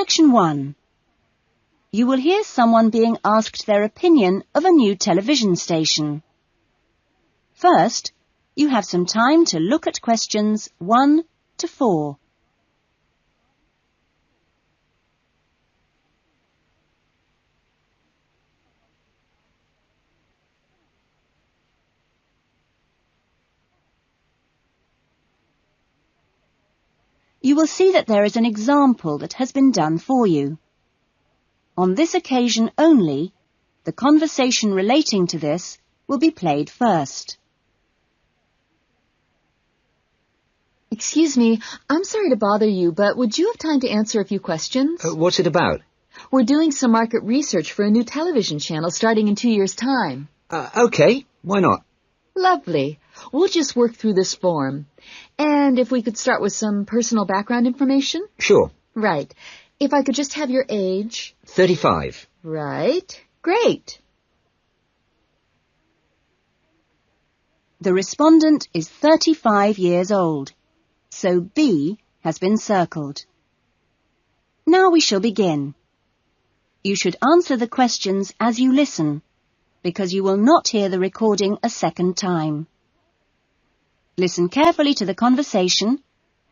Section 1. You will hear someone being asked their opinion of a new television station. First, you have some time to look at questions 1 to 4. You will see that there is an example that has been done for you. On this occasion only, the conversation relating to this will be played first. Excuse me, I'm sorry to bother you, but would you have time to answer a few questions? What's it about? We're doing some market research for a new television channel starting in 2 years' time. Okay, why not? Lovely. We'll just work through this form. And if we could start with some personal background information? Sure. Right. If I could just have your age? 35. Right. Great. The respondent is 35 years old, so B has been circled. Now we shall begin. You should answer the questions as you listen, because you will not hear the recording a second time. Listen carefully to the conversation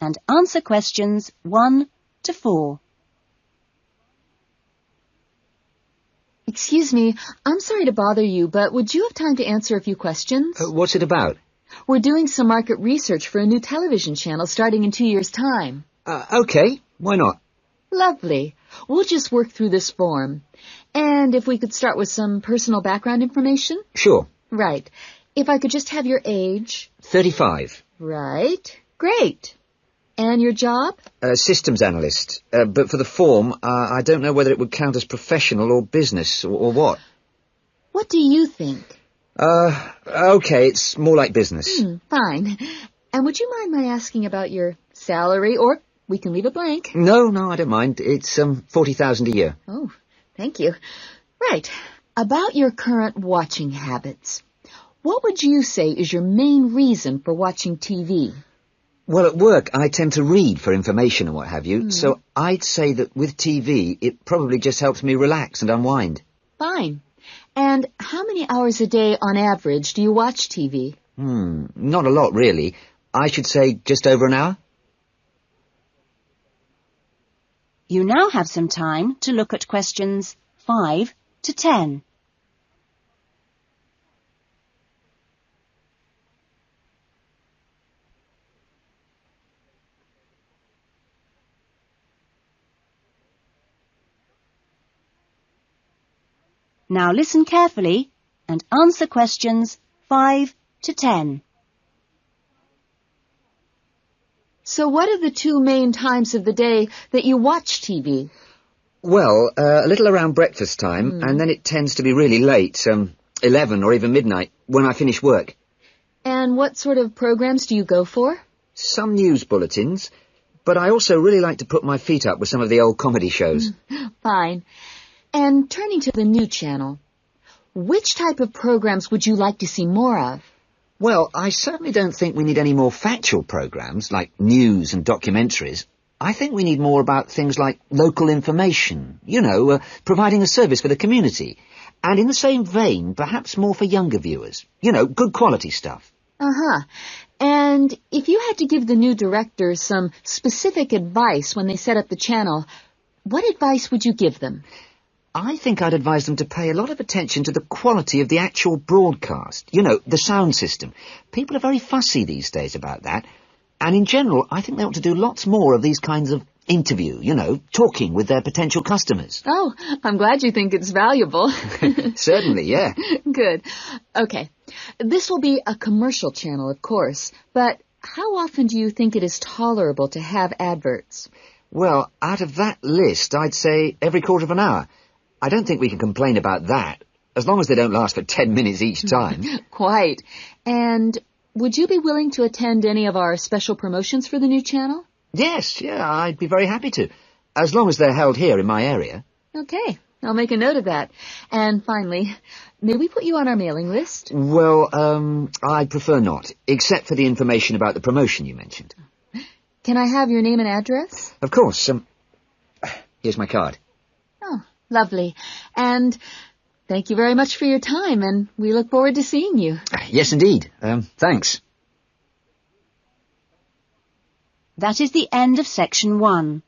and answer questions 1 to 4. Excuse me, I'm sorry to bother you, but would you have time to answer a few questions? What's it about? We're doing some market research for a new television channel starting in 2 years' time. Okay, why not? Lovely. We'll just work through this form. And if we could start with some personal background information? Sure. Right. If I could just have your age? 35. Right. Great. And your job? Systems analyst. But for the form, I don't know whether it would count as professional or business or what. What do you think? Okay, it's more like business. Fine. And would you mind my asking about your salary, or we can leave it blank? No, I don't mind. It's 40,000 a year. Oh, thank you. Right. About your current watching habits. What would you say is your main reason for watching TV? Well, at work, I tend to read for information and what have you, so I'd say that with TV, it probably just helps me relax and unwind. Fine. And how many hours a day, on average, do you watch TV? Not a lot, really. I should say just over an hour. You now have some time to look at questions 5 to 10. Now listen carefully and answer questions 5 to 10. So what are the 2 main times of the day that you watch TV? Well, a little around breakfast time, and then it tends to be really late, 11 or even midnight, when I finish work. And what sort of programs do you go for? Some news bulletins, but I also really like to put my feet up with some of the old comedy shows. Fine. And turning to the new channel, which type of programs would you like to see more of? Well, I certainly don't think we need any more factual programs, like news and documentaries. I think we need more about things like local information, providing a service for the community. And in the same vein, perhaps more for younger viewers. Good quality stuff. Uh-huh. And if you had to give the new directors some specific advice when they set up the channel, what advice would you give them? I think I'd advise them to pay a lot of attention to the quality of the actual broadcast. The sound system. People are very fussy these days about that. And in general, I think they ought to do lots more of these kinds of interview, talking with their potential customers. Oh, I'm glad you think it's valuable. Certainly, yeah. Good. Okay. This will be a commercial channel, of course, but how often do you think it is tolerable to have adverts? Well, out of that list, I'd say every quarter of an hour. I don't think we can complain about that, as long as they don't last for 10 minutes each time. Quite. And would you be willing to attend any of our special promotions for the new channel? Yes, I'd be very happy to, as long as they're held here in my area. Okay, I'll make a note of that. And finally, may we put you on our mailing list? Well, I'd prefer not, except for the information about the promotion you mentioned. Can I have your name and address? Of course. Here's my card. Oh, lovely. And thank you very much for your time, and we look forward to seeing you. Yes, indeed. Thanks. That is the end of section 1.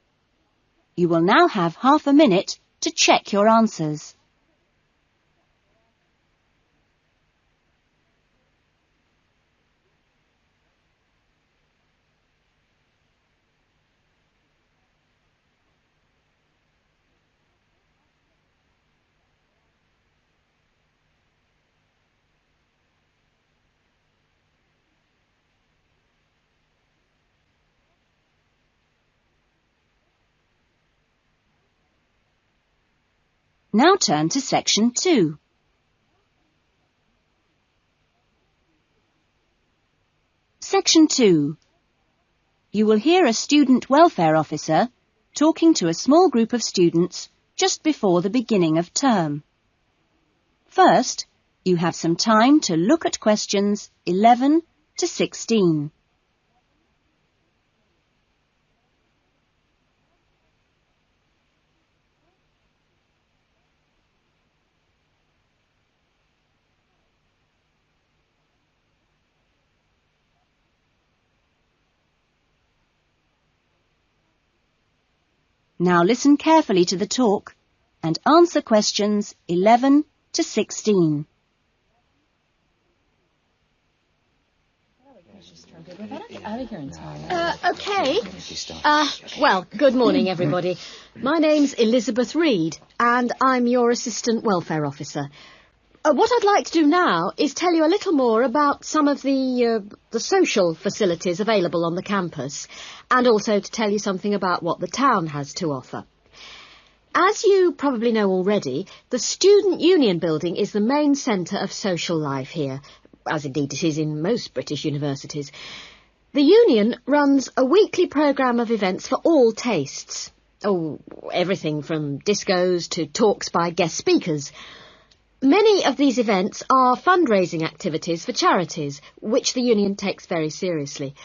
You will now have half a minute to check your answers. Now turn to section 2. Section 2. You will hear a student welfare officer talking to a small group of students just before the beginning of term. First, you have some time to look at questions 11 to 16. Now listen carefully to the talk and answer questions 11 to 16. Okay. Well, good morning, everybody. My name's Elizabeth Reed, and I'm your Assistant Welfare Officer. What I'd like to do now is tell you a little more about some of the social facilities available on the campus, and also to tell you something about what the town has to offer. As you probably know already, the Student Union building is the main centre of social life here, as indeed it is in most British universities. The Union runs a weekly programme of events for all tastes. Oh, everything from discos to talks by guest speakers. Many of these events are fundraising activities for charities, which the Union takes very seriously.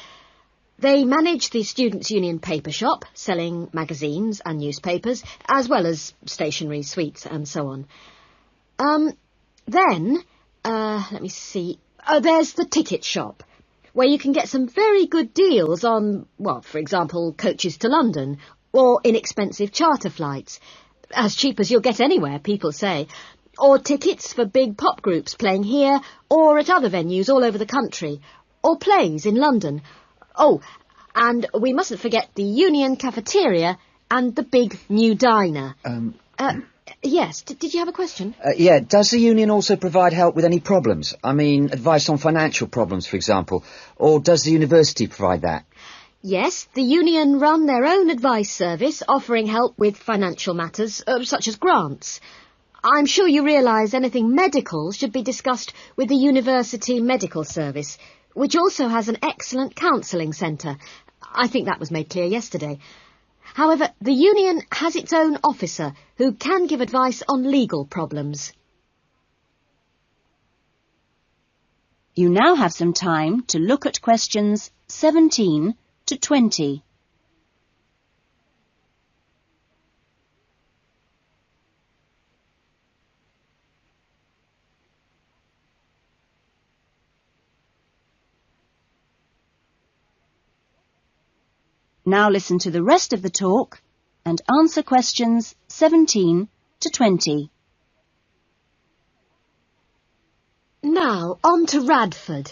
They manage the Students' Union paper shop, selling magazines and newspapers, as well as stationery, sweets and so on. Let me see. There's the ticket shop, where you can get some very good deals on, well, for example, coaches to London, or inexpensive charter flights. As cheap as you'll get anywhere, people say. Or tickets for big pop groups playing here or at other venues all over the country. Or plays in London. Oh, and we mustn't forget the Union cafeteria and the big new diner. Yes, did you have a question? Yeah, does the Union also provide help with any problems? I mean, advice on financial problems, for example. Or does the university provide that? Yes, the Union run their own advice service, offering help with financial matters, such as grants. I'm sure you realise anything medical should be discussed with the University Medical Service, which also has an excellent counselling centre. I think that was made clear yesterday. However, the Union has its own officer who can give advice on legal problems. You now have some time to look at questions 17 to 20. Now listen to the rest of the talk and answer questions 17 to 20. Now, on to Radford.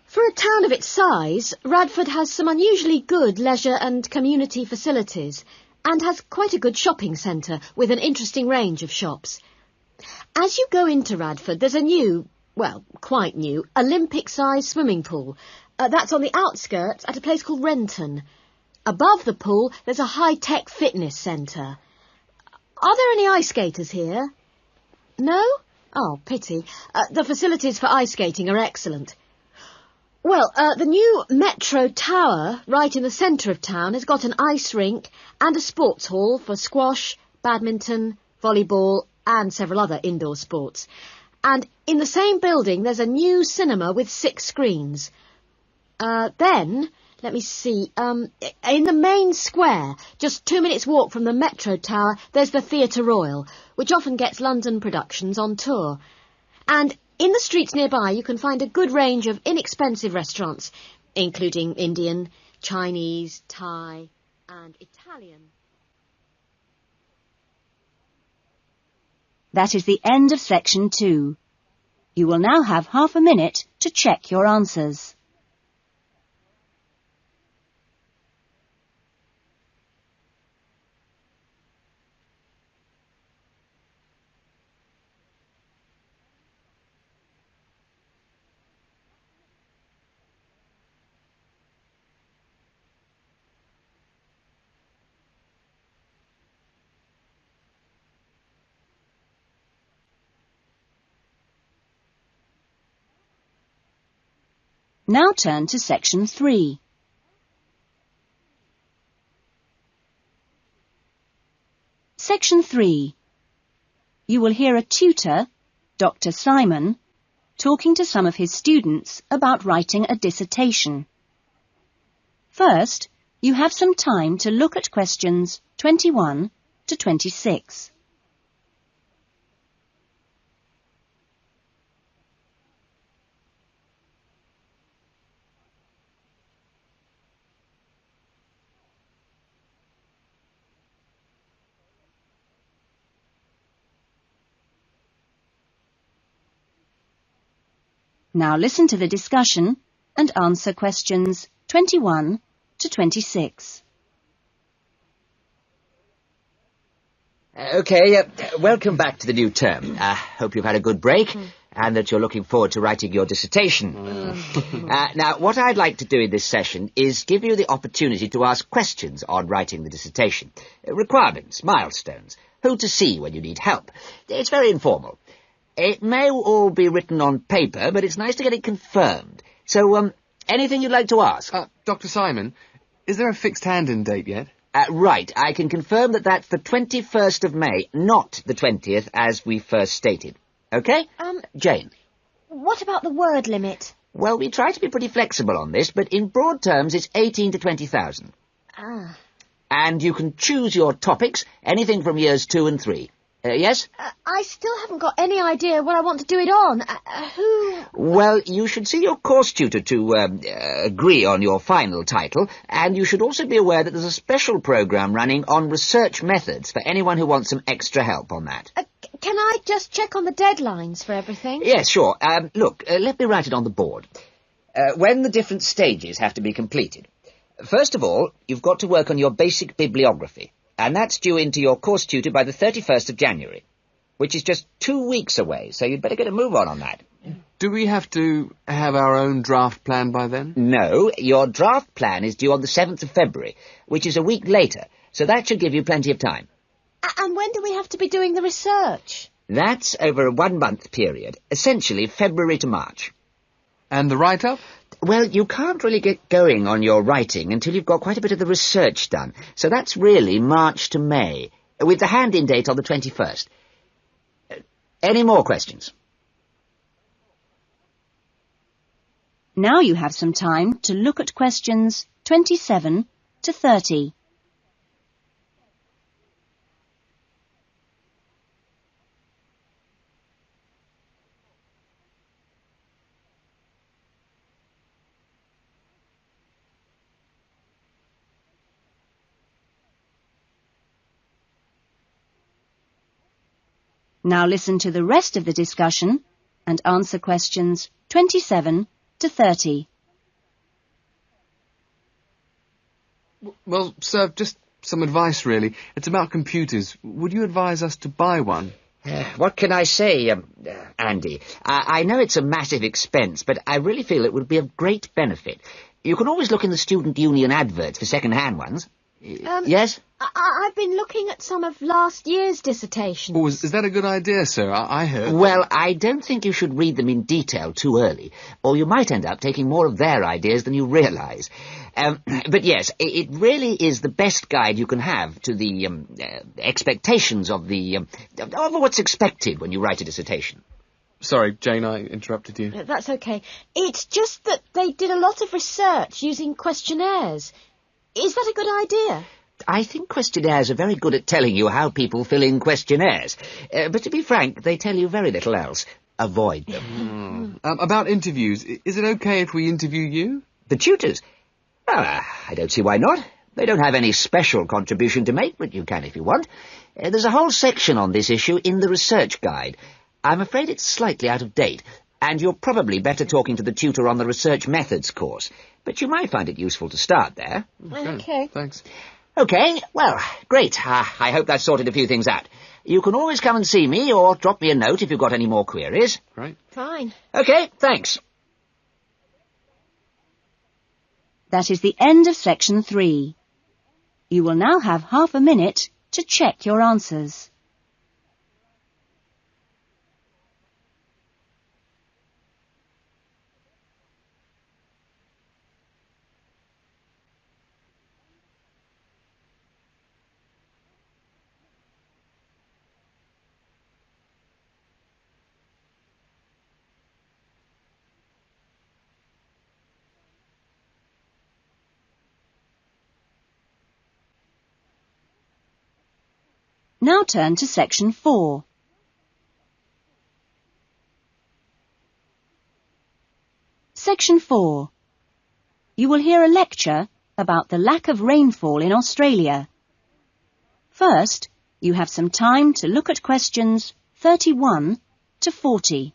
For a town of its size, Radford has some unusually good leisure and community facilities and has quite a good shopping centre with an interesting range of shops. As you go into Radford, there's a new, well, quite new, Olympic-sized swimming pool. That's on the outskirts at a place called Renton. Above the pool, there's a high-tech fitness centre. Are there any ice skaters here? No? Oh, pity. The facilities for ice skating are excellent. Well, the new Metro Tower, right in the centre of town, has got an ice rink and a sports hall for squash, badminton, volleyball and several other indoor sports. And in the same building, there's a new cinema with 6 screens. Then, let me see. In the main square, just 2 minutes' walk from the Metro Tower, there's the Theatre Royal, which often gets London productions on tour. And in the streets nearby, you can find a good range of inexpensive restaurants, including Indian, Chinese, Thai, and Italian. That is the end of section 2. You will now have half a minute to check your answers. Now turn to section 3. Section 3. You will hear a tutor, Dr. Simon, talking to some of his students about writing a dissertation. First, you have some time to look at questions 21 to 26. Now listen to the discussion and answer questions 21 to 26. Welcome back to the new term. Hope you've had a good break and that you're looking forward to writing your dissertation. Now, what I'd like to do in this session is give you the opportunity to ask questions on writing the dissertation. Requirements, milestones, who to see when you need help. It's very informal. It may all be written on paper, but it's nice to get it confirmed. So, anything you'd like to ask? Dr. Simon, is there a fixed hand-in date yet? Right, I can confirm that that's the 21st of May, not the 20th, as we first stated. OK? Jane? What about the word limit? Well, we try to be pretty flexible on this, but in broad terms, it's 18 to 20,000. Ah. And you can choose your topics, anything from years 2 and 3. Yes? I still haven't got any idea what I want to do it on. Who... Well, you should see your course tutor to agree on your final title, and you should also be aware that there's a special programme running on research methods for anyone who wants some extra help on that. Can I just check on the deadlines for everything? Yes, sure. Look, let me write it on the board. When the different stages have to be completed. First of all, you've got to work on your basic bibliography. And that's due in to your course tutor by the 31st of January, which is just 2 weeks away, so you'd better get a move on that. Do we have to have our own draft plan by then? No, your draft plan is due on the 7th of February, which is a week later, so that should give you plenty of time. And when do we have to be doing the research? That's over a 1-month period, essentially February to March. And the write-up? Well, you can't really get going on your writing until you've got quite a bit of the research done. So that's really March to May, with the hand-in date on the 21st. Any more questions? Now you have some time to look at questions 27 to 30. Now listen to the rest of the discussion and answer questions 27 to 30. Well, sir, just some advice, really. It's about computers. Would you advise us to buy one? What can I say, Andy? I know it's a massive expense, but I really feel it would be of great benefit. You can always look in the student union adverts for second-hand ones. Yes? I've been looking at some of last year's dissertations. Oh, is that a good idea, sir? I heard... Well, I don't think you should read them in detail too early, or you might end up taking more of their ideas than you realise. But yes, it really is the best guide you can have to the expectations of what's expected when you write a dissertation. Sorry, Jane, I interrupted you. That's okay. It's just that they did a lot of research using questionnaires. Is that a good idea? I think questionnaires are very good at telling you how people fill in questionnaires. But to be frank, they tell you very little else. Avoid them. About interviews, is it okay if we interview you? The tutors? Well, I don't see why not. They don't have any special contribution to make, but you can if you want. There's a whole section on this issue in the research guide. I'm afraid it's slightly out of date, and you're probably better talking to the tutor on the research methods course. But you might find it useful to start there. Okay. Thanks. Okay, well, great. I hope that sorted a few things out. You can always come and see me or drop me a note if you've got any more queries. Right. Fine. Okay, thanks. That is the end of section 3. You will now have half a minute to check your answers. Now turn to section 4. Section 4. You will hear a lecture about the lack of rainfall in Australia. First, you have some time to look at questions 31 to 40.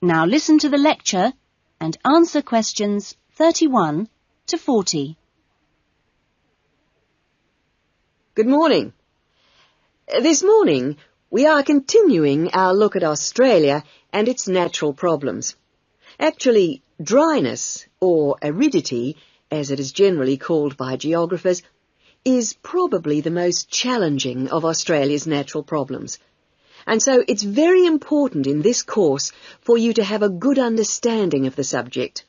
Now listen to the lecture and answer questions 31 to 40. Good morning. This morning, we are continuing our look at Australia and its natural problems. Actually, dryness, or aridity, as it is generally called by geographers, is probably the most challenging of Australia's natural problems. And so it's very important in this course for you to have a good understanding of the subject.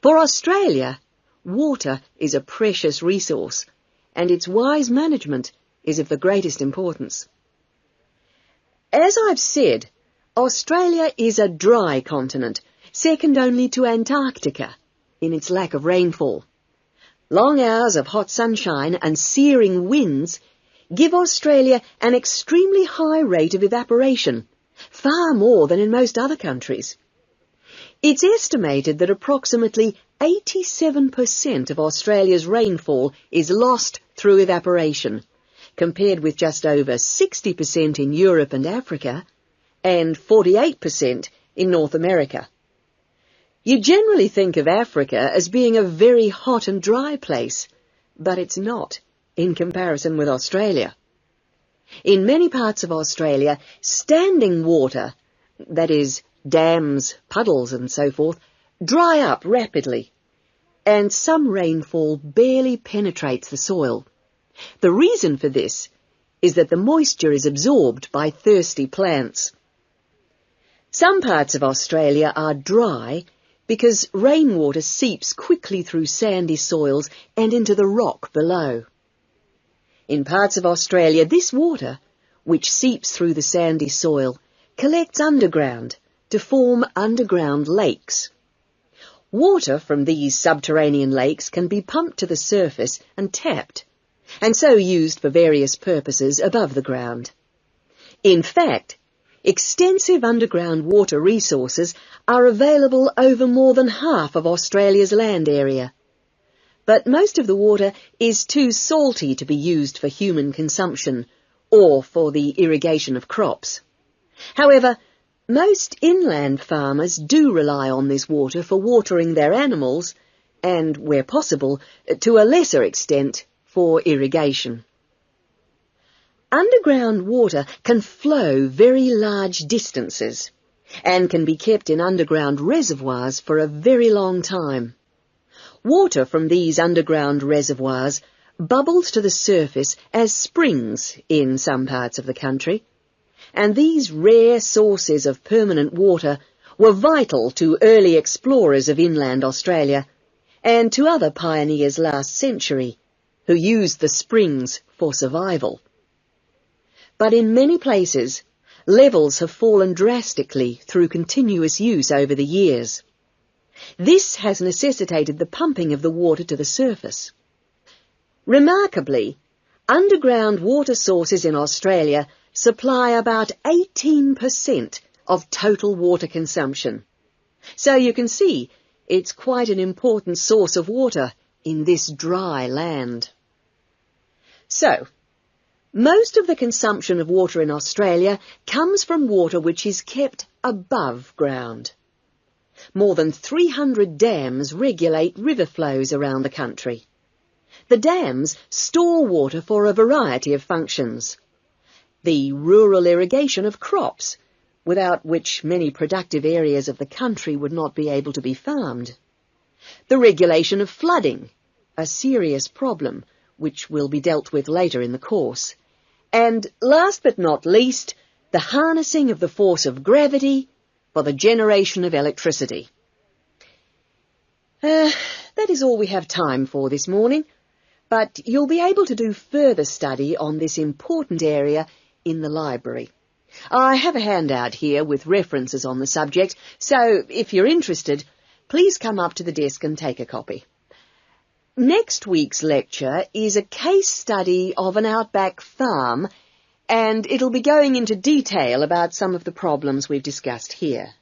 For Australia, water is a precious resource, and its wise management is of the greatest importance. As I've said, Australia is a dry continent, second only to Antarctica in its lack of rainfall. Long hours of hot sunshine and searing winds give Australia an extremely high rate of evaporation, far more than in most other countries. It's estimated that approximately 87% of Australia's rainfall is lost through evaporation, compared with just over 60% in Europe and Africa, and 48% in North America. You generally think of Africa as being a very hot and dry place, but it's not in comparison with Australia. In many parts of Australia, standing water, that is, dams, puddles and so forth, dry up rapidly, and some rainfall barely penetrates the soil. The reason for this is that the moisture is absorbed by thirsty plants. Some parts of Australia are dry because rainwater seeps quickly through sandy soils and into the rock below. In parts of Australia, this water, which seeps through the sandy soil, collects underground to form underground lakes. Water from these subterranean lakes can be pumped to the surface and tapped, and so used for various purposes above the ground. In fact, extensive underground water resources are available over more than half of Australia's land area. But most of the water is too salty to be used for human consumption, or for the irrigation of crops. However, most inland farmers do rely on this water for watering their animals and, where possible, to a lesser extent, for irrigation. Underground water can flow very large distances and can be kept in underground reservoirs for a very long time. Water from these underground reservoirs bubbles to the surface as springs in some parts of the country, and these rare sources of permanent water were vital to early explorers of inland Australia and to other pioneers last century who used the springs for survival. But in many places, levels have fallen drastically through continuous use over the years. This has necessitated the pumping of the water to the surface. Remarkably, underground water sources in Australia supply about 18% of total water consumption. So you can see it's quite an important source of water in this dry land. So, most of the consumption of water in Australia comes from water which is kept above ground. More than 300 dams regulate river flows around the country. The dams store water for a variety of functions. The rural irrigation of crops, without which many productive areas of the country would not be able to be farmed. The regulation of flooding, a serious problem which will be dealt with later in the course. And last but not least, the harnessing of the force of gravity for the generation of electricity. That is all we have time for this morning, but you'll be able to do further study on this important area in the library. I have a handout here with references on the subject, so if you're interested, please come up to the desk and take a copy. Next week's lecture is a case study of an outback farm, and it'll be going into detail about some of the problems we've discussed here.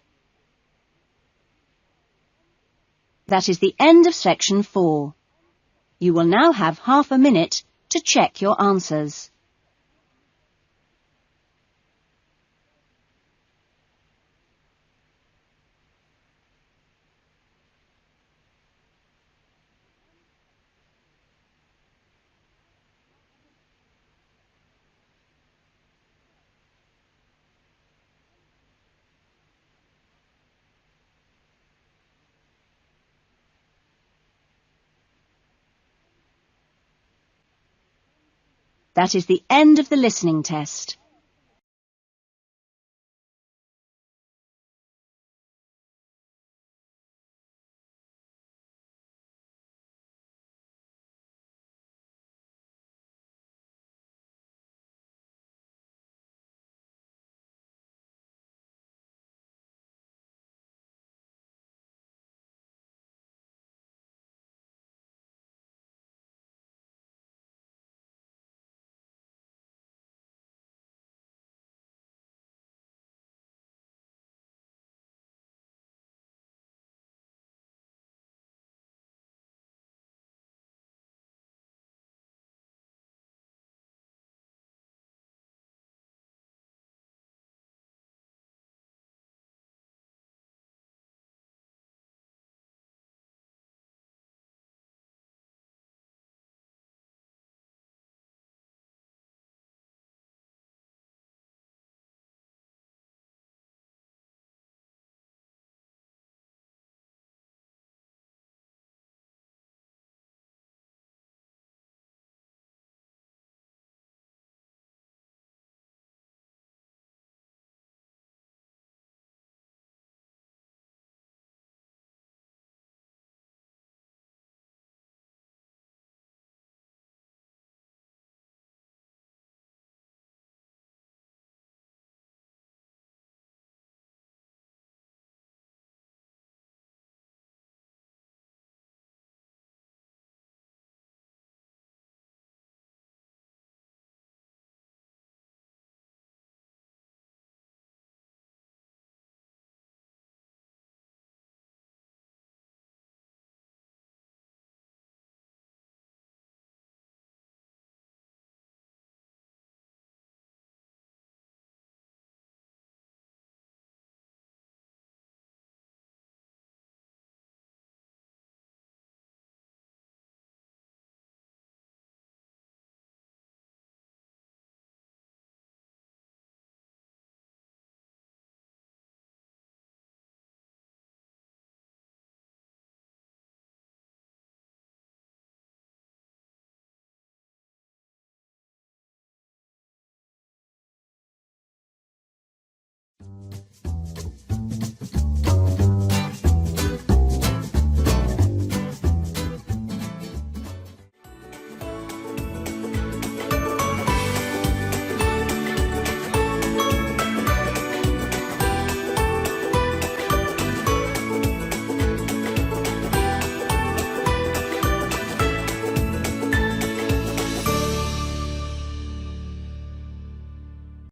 That is the end of section 4. You will now have half a minute to check your answers. That is the end of the listening test.